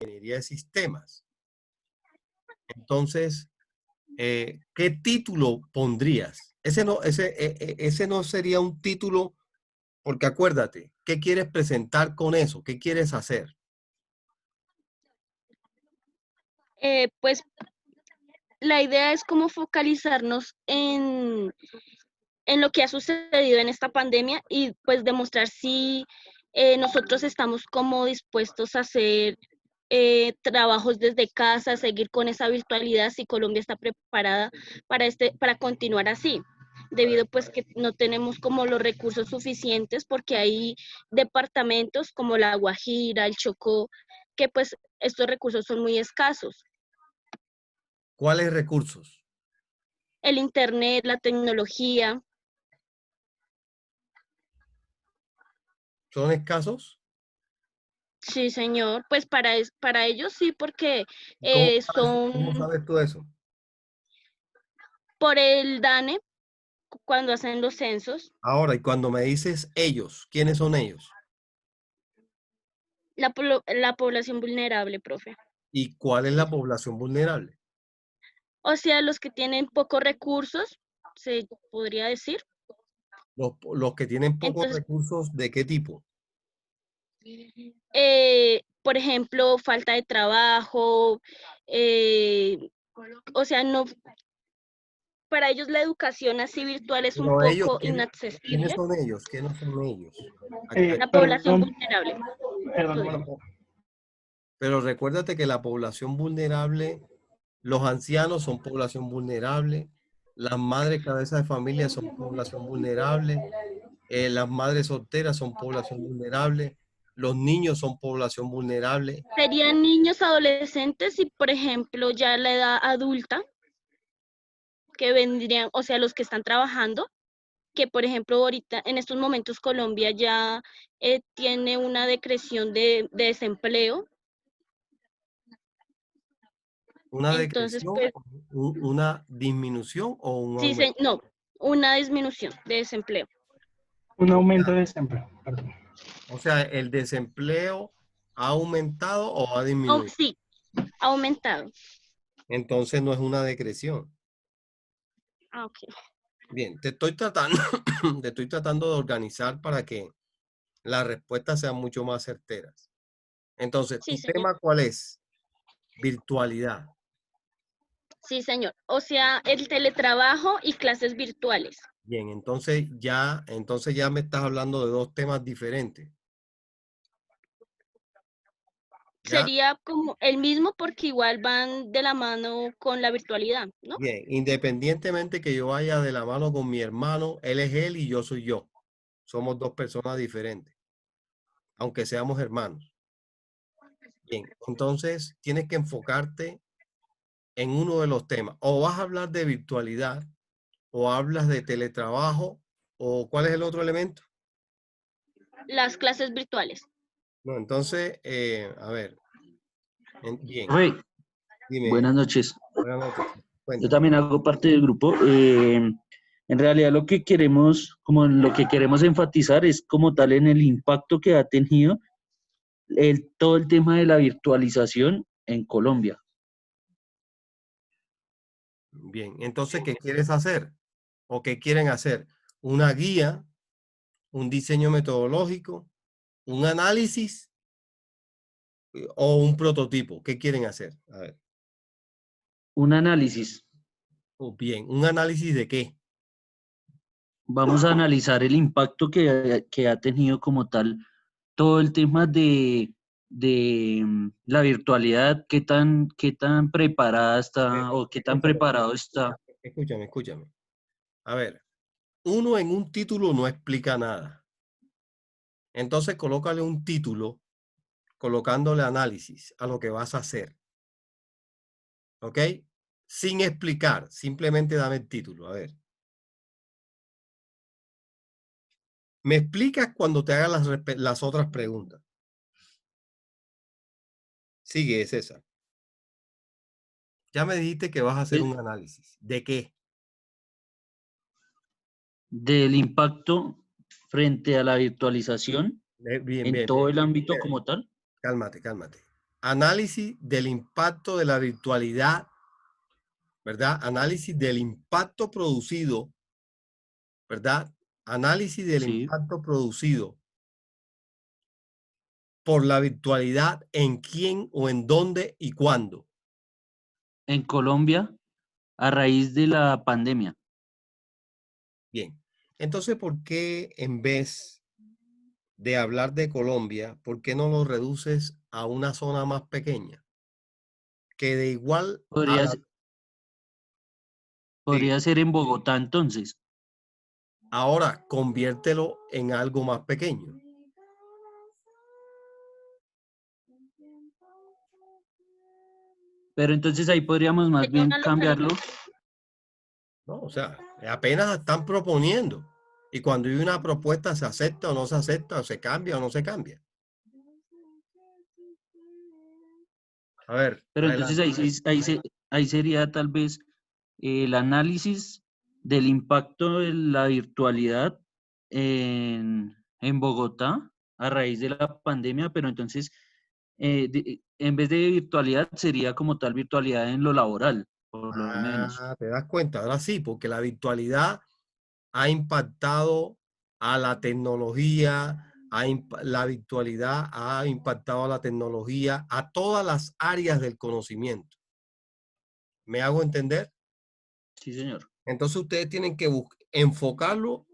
ingeniería de sistemas. Entonces, ¿qué título pondrías? Ese no sería un título, porque acuérdate, ¿qué quieres presentar con eso? ¿Qué quieres hacer? Pues la idea es como focalizarnos en lo que ha sucedido en esta pandemia y pues demostrar si nosotros estamos como dispuestos a hacer trabajos desde casa, seguir con esa virtualidad, si Colombia está preparada para continuar así, debido pues que no tenemos como los recursos suficientes porque hay departamentos como La Guajira, el Chocó, que pues estos recursos son muy escasos. ¿Cuáles recursos? El internet, la tecnología. ¿Son escasos? Sí, señor, pues para ellos sí, porque ¿Y cómo son sabes tú eso? por el DANE cuando hacen los censos, Ahora, y cuando me dices ellos, ¿quiénes son ellos? la población vulnerable, profe. ¿Y cuál es la población vulnerable? O sea, los que tienen pocos recursos, se podría decir. Los que tienen pocos Entonces, recursos, ¿de qué tipo? por ejemplo, falta de trabajo, o sea, no, para ellos la educación así virtual es un Pero ellos, poco ¿quiénes inaccesible. son ellos? ¿Quiénes son ellos? La población Perdón, vulnerable. perdón, Pero recuérdate que la población vulnerable, los ancianos son población vulnerable, las madres cabeza de familia son población vulnerable, las madres solteras son población vulnerable, los niños son población vulnerable. Serían niños, adolescentes y, por ejemplo, ya la edad adulta, que vendrían, o sea, los que están trabajando, que por ejemplo ahorita, en estos momentos Colombia ya tiene una decreción de desempleo, ¿Una entonces decreción, pues una disminución o un sí, aumento? no, una disminución de desempleo. un aumento de desempleo, perdón. O sea, ¿el desempleo ha aumentado o ha Oh, disminuido? sí, ha aumentado. Entonces no es una decreción. Ah, ok. Bien, te estoy tratando, te estoy tratando de organizar para que las respuestas sean mucho más certeras. Entonces, Sí, ¿tu señor. tema cuál es? Virtualidad. Sí, señor. O sea, el teletrabajo y clases virtuales. Bien, entonces ya me estás hablando de dos temas diferentes. ¿Ya? Sería como el mismo porque igual van de la mano con la virtualidad, ¿no? Bien, independientemente que yo vaya de la mano con mi hermano, él es él y yo soy yo. Somos dos personas diferentes, aunque seamos hermanos. Bien, entonces tienes que enfocarte en uno de los temas. O vas a hablar de virtualidad, o hablas de teletrabajo, o ¿cuál es el otro elemento? Las clases virtuales. No, entonces, a ver, bien, Profe, dime, buenas noches. buenas noches, Yo cuéntame. también hago parte del grupo. En realidad lo que queremos, como en lo que queremos enfatizar es como tal en el impacto que ha tenido todo el tema de la virtualización en Colombia. Bien, entonces, ¿qué quieres hacer? ¿O qué quieren hacer? ¿Una guía, un diseño metodológico, un análisis o un prototipo? ¿Qué quieren hacer? A ver, Un análisis. bien, ¿un análisis de qué? Vamos a analizar el impacto que ha tenido como tal todo el tema de la virtualidad, qué tan preparada está o qué tan Escúchame, preparado está. escúchame. A ver, uno en un título no explica nada. Entonces, colócale un título colocándole análisis a lo que vas a hacer. ¿Ok? Sin explicar, simplemente dame el título. A ver. Me explicas cuando te haga las otras preguntas. Sigue, César. Ya me dijiste que vas a hacer Eh, un análisis. ¿De qué? Del impacto frente a la virtualización Bien, en bien, todo bien. el ámbito como tal. Cálmate, cálmate. análisis del impacto de la virtualidad, ¿verdad? Análisis del impacto producido, ¿verdad? Análisis del Sí. impacto producido por la virtualidad en quién o en dónde y cuándo. En Colombia, a raíz de la pandemia. Bien. Entonces, ¿por qué en vez de hablar de Colombia, por qué no lo reduces a una zona más pequeña? Que de igual a Podría, la... se- podría ser en Bogotá entonces. Ahora, conviértelo en algo más pequeño. Pero entonces ahí podríamos más bien Señora cambiarlo. ¿No? O sea, apenas están proponiendo. Y cuando hay una propuesta, se acepta o no se acepta, o se cambia o no se cambia. A ver, Pero entonces adelante. ahí sería tal vez el análisis del impacto de la virtualidad en Bogotá a raíz de la pandemia, pero entonces en vez de virtualidad sería como tal virtualidad en lo laboral, por lo menos. Ah, te das cuenta, ahora sí, porque la virtualidad ha impactado a la tecnología, la virtualidad ha impactado a la tecnología, a todas las áreas del conocimiento. ¿Me hago entender? Sí, señor. Entonces ustedes tienen que enfocarlo,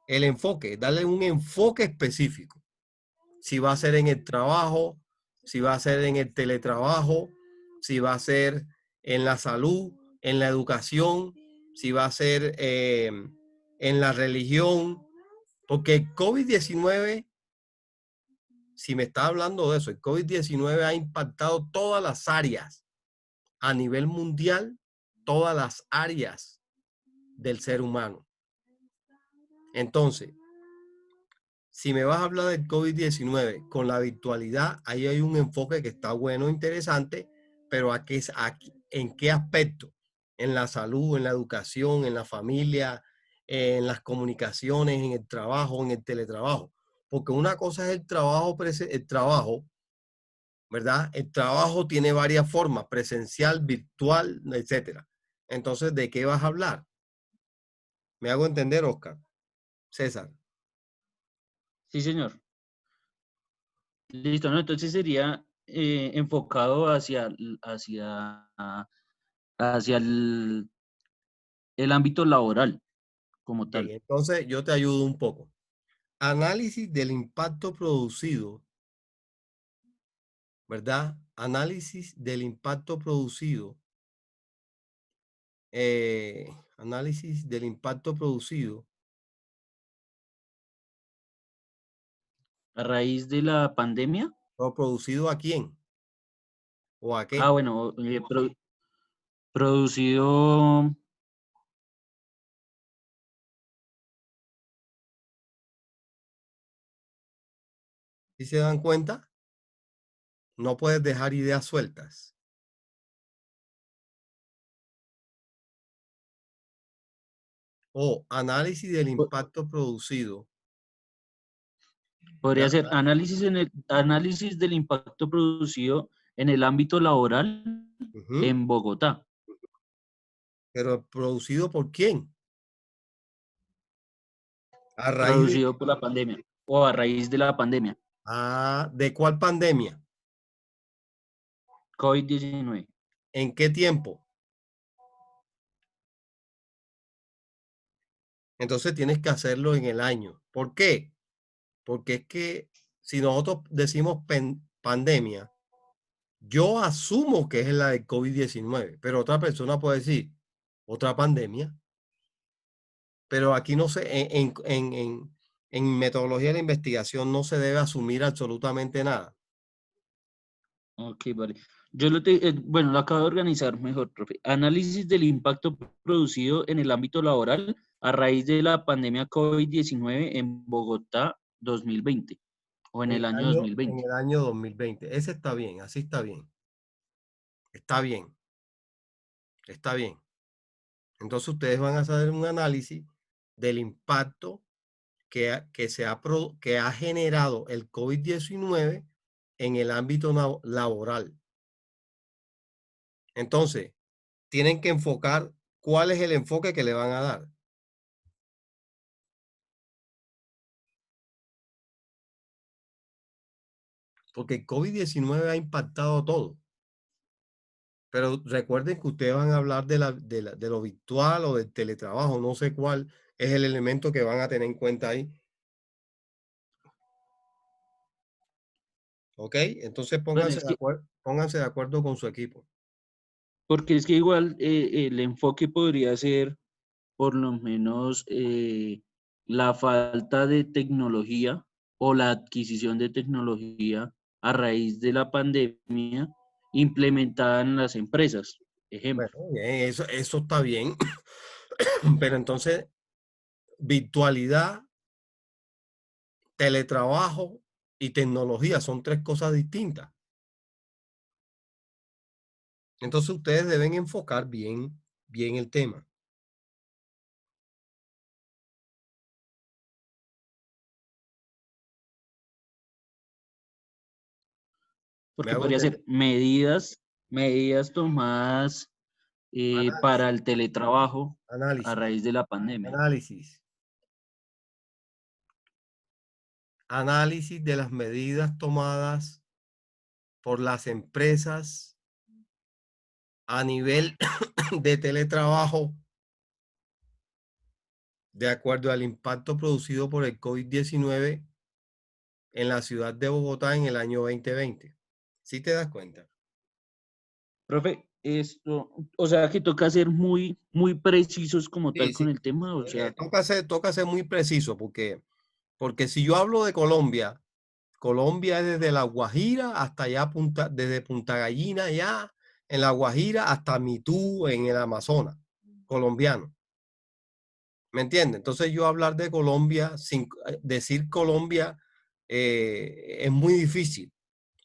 el enfoque, darle un enfoque específico. Si va a ser en el trabajo, si va a ser en el teletrabajo, si va a ser en la salud, en la educación, si va a ser en la religión, porque el COVID-19, si me está hablando de eso, el COVID-19 ha impactado todas las áreas a nivel mundial, todas las áreas del ser humano. Entonces, si me vas a hablar del COVID-19 con la virtualidad, ahí hay un enfoque que está bueno, interesante, pero ¿en qué aspecto? En la salud, en la educación, en la familia, en las comunicaciones, en el trabajo, en el teletrabajo. Porque una cosa es el trabajo, ¿verdad? El trabajo tiene varias formas, presencial, virtual, etcétera. Entonces, ¿de qué vas a hablar? ¿Me hago entender, Oscar? César. Sí, señor. Listo, ¿no? Entonces sería enfocado hacia el ámbito laboral como Bien, tal. entonces yo te ayudo un poco. Análisis del impacto producido, ¿verdad? Análisis del impacto producido. Análisis del impacto producido. A raíz de la pandemia. ¿O producido a quién? ¿O a Ah, qué? bueno, producido. Si se dan cuenta, no puedes dejar ideas sueltas. O análisis del impacto producido. Podría ¿Verdad? ser análisis del impacto producido en el ámbito laboral Ujú. en Bogotá, Pero producido por quién? A raíz de, producido por la pandemia o a raíz de la pandemia, ¿de cuál pandemia? COVID-19. ¿En qué tiempo? Entonces tienes que hacerlo en el año. ¿Por qué? Porque es que si nosotros decimos pandemia, yo asumo que es la del COVID-19, pero otra persona puede decir otra pandemia, pero aquí no se, en metodología de la investigación no se debe asumir absolutamente nada. Ok, vale. Bueno, lo acabo de organizar mejor, profe. Análisis del impacto producido en el ámbito laboral a raíz de la pandemia COVID-19 en Bogotá 2020 o en el año En 2020. el año 2020. Ese está bien, así está bien. Está bien, está bien. Entonces ustedes van a hacer un análisis del impacto que ha generado el COVID-19 en el ámbito laboral. Entonces, tienen que enfocar cuál es el enfoque que le van a dar. Porque el COVID-19 ha impactado todo. Pero recuerden que ustedes van a hablar de lo virtual o del teletrabajo. No sé cuál es el elemento que van a tener en cuenta ahí. ¿Ok? Entonces Bueno, es que, pónganse de acuerdo con su equipo. porque es que igual el enfoque podría ser por lo menos la falta de tecnología o la adquisición de tecnología a raíz de la pandemia implementada en las empresas. Bueno, Ejemplo. bien, eso está bien. Pero entonces, virtualidad, teletrabajo y tecnología son tres cosas distintas. Entonces ustedes deben enfocar bien el tema. ¿Me Porque hago podría entender? ser medidas tomadas para Análisis, el teletrabajo a análisis, raíz de la pandemia. análisis. Análisis de las medidas tomadas por las empresas a nivel de teletrabajo de acuerdo al impacto producido por el COVID-19 en la ciudad de Bogotá en el año 2020. ¿Sí te das cuenta? Profe, esto, o sea que toca ser muy precisos como tal Sí, con sí. el tema, o sea, Toca ser muy preciso porque si yo hablo de Colombia, Colombia es desde La Guajira hasta allá, desde Punta Gallina, allá en La Guajira hasta Mitú en el Amazonas, colombiano. ¿Me entiendes? Entonces yo hablar de Colombia, sin decir Colombia, es muy difícil.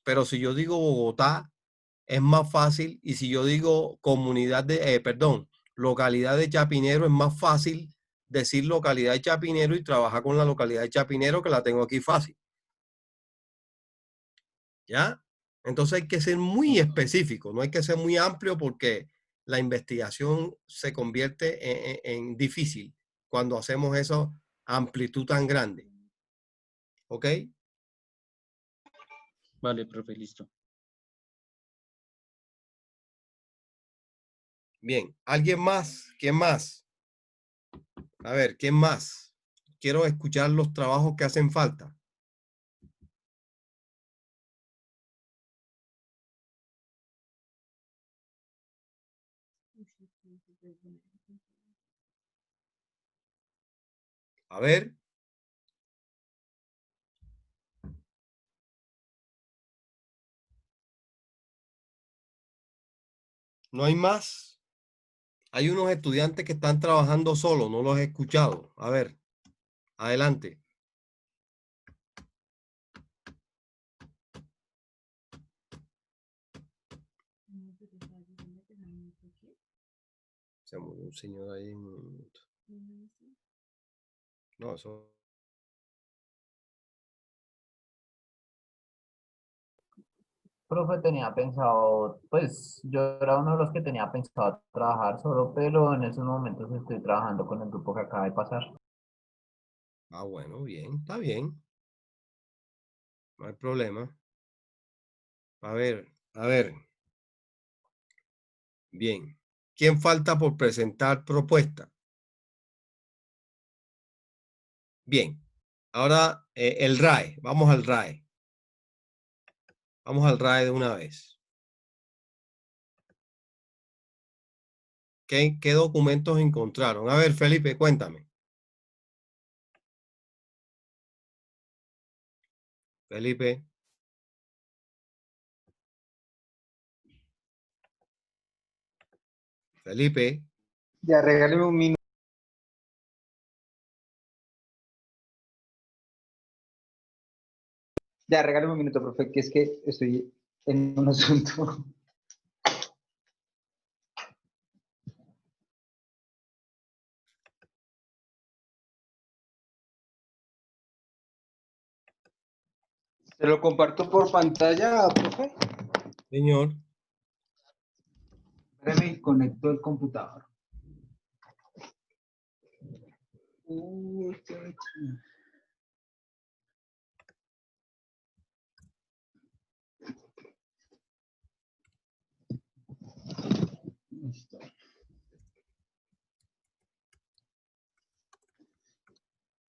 Pero si yo digo Bogotá, es más fácil. Y si yo digo localidad de Chapinero, es más fácil decir localidad de Chapinero y trabajar con la localidad de Chapinero, que la tengo aquí fácil. ¿Ya? Entonces hay que ser muy específico, no hay que ser muy amplio porque la investigación se convierte en difícil cuando hacemos esa amplitud tan grande. ¿Ok? vale, profe, listo. Bien. ¿Alguien más? ¿Quién más? A ver, ¿quién más? Quiero escuchar los trabajos que hacen falta. A ver, ¿no hay más? Hay unos estudiantes que están trabajando solos, no los he escuchado. A ver, adelante. Se murió un señor ahí en un minuto. No, eso. Profe, tenía pensado, pues yo era uno de los que tenía pensado trabajar solo, pero en esos momentos estoy trabajando con el grupo que acaba de pasar. Ah, bueno, bien, está bien. No hay problema. A ver, bien. ¿Quién falta por presentar propuesta? Bien. Ahora el RAE. Vamos al RAE. Vamos al RAE de una vez. ¿Qué documentos encontraron? A ver, Felipe, cuéntame. Felipe, Felipe. Ya, regáleme un minuto. Ya, regáleme un minuto, profe, que es que estoy en un asunto. ¿Te lo comparto por pantalla, profe? Señor, Espérame, conecto el computador. Listo.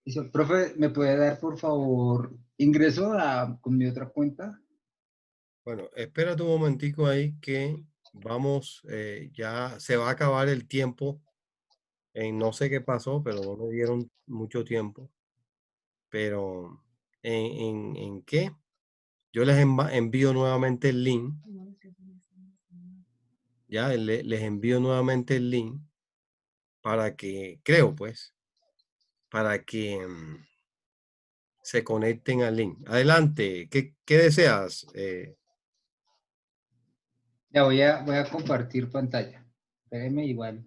Listo. Profe, ¿me puede dar, por favor, ingreso con mi otra cuenta? bueno, espérate un momentico ahí que vamos, ya se va a acabar el tiempo. No sé qué pasó, pero no me dieron mucho tiempo. Pero, ¿en qué? Yo les envío nuevamente el link. Ya les envío nuevamente el link para que, creo pues, para que se conecten al link. Adelante, ¿qué deseas? Ya voy a compartir pantalla. Espéreme igual.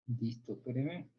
Listo, espéreme.